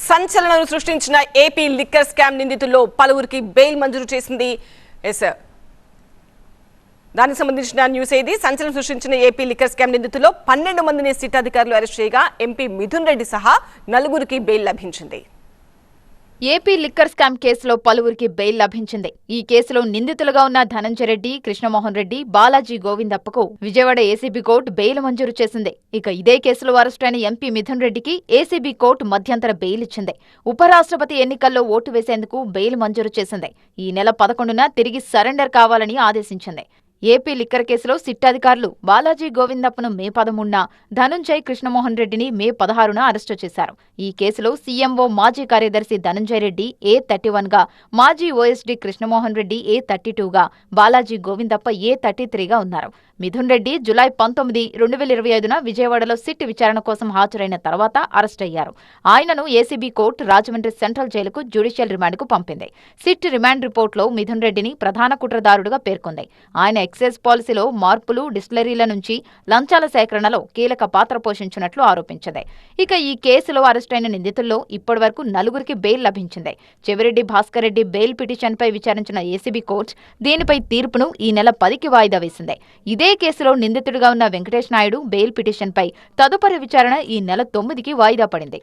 సంచలనం సృష్టించిన AP liquor scam నిందితుల్లో పలువురికి బెయిల్ మంజూరు చేసింది. దానికి సంబంధించిన న్యూస్ ఏది. సంచలనం సృష్టించిన ఏపీ లిక్కర్ స్కామ్ నిందితుల్లో 12 మందిని సిట్ అధికారులు అరెస్ట్ చేయగా ఎంపీ మిథున్ రెడ్డి సహా 4గురికి బెయిల్ లభించింది. ఏపీ లిక్కర్ స్కామ్ కేసులో పలువురికి బెయిల్ లభించింది. ఈ కేసులో నిందితులుగా ఉన్న ధనంజయ రెడ్డి, కృష్ణమోహన్ రెడ్డి, బాలాజీ గోవిందప్పకు విజయవాడ ఏసీబీ కోర్టు బెయిల్ మంజూరు చేసింది. ఇక ఇదే కేసులో అరెస్టైన ఎంపీ మిథున్ రెడ్డికి ఏసీబీ కోర్టు మధ్యంతర బెయిల్ ఇచ్చింది. ఉపరాష్ట్రపతి ఎన్నికల్లో ఓటు వేసేందుకు బెయిల్ మంజూరు చేసింది. ఈ నెల 11న తిరిగి సరెండర్ కావాలని ఆదేశించింది. ఏపీ లిక్కర్ కేసులో సిట్ అధికారులు బాలాజీ గోవిందప్పను మే 13న, ధనుంజయ్ కృష్ణమోహన్ రెడ్డిని మే 16న అరెస్టు చేశారు. ఈ కేసులో సీఎంఓ మాజీ కార్యదర్శి ధనుంజయ రెడ్డి A31గా, మాజీ ఓఎస్డీ కృష్ణమోహన్ రెడ్డి A32గా, బాలాజీ గోవిందప్ప A33గా ఉన్నారు. మిథున్ రెడ్డి జులై 19, 2025న విజయవాడలో సిట్ విచారణ కోసం హాజరైన తర్వాత అరెస్ట్ అయ్యారు. ఆయనను ఏసీబీ కోర్టు రాజమండ్రి సెంట్రల్ జైలుకు జ్యుడిషియల్ రిమాండ్కు పంపింది. సిట్ రిమాండ్ రిపోర్టులో మిథున్ రెడ్డిని ప్రధాన కుట్రదారుడుగా పేర్కొంది. ఆయన ఎక్సైజ్ పాలసీలో మార్పులు, డిస్టిలరీల నుంచి లంచాల సేకరణలో కీలక పాత్ర పోషించినట్లు ఆరోపించింది. ఇక ఈ కేసులో అరెస్టైన నిందితుల్లో ఇప్పటివరకు 4గురికి బెయిల్ లభించింది. చెవిరెడ్డి భాస్కర్ రెడ్డి బెయిల్ పిటిషన్పై విచారించిన ఏసీబీ కోర్టు దీనిపై తీర్పును ఈ నెల 10కి వాయిదా వేసింది. ఇదే కేసులో నిందితుడిగా ఉన్న వెంకటేష్ నాయుడు బెయిల్ పిటిషన్పై తదుపరి విచారణ ఈ నెల 9కి వాయిదా పడింది.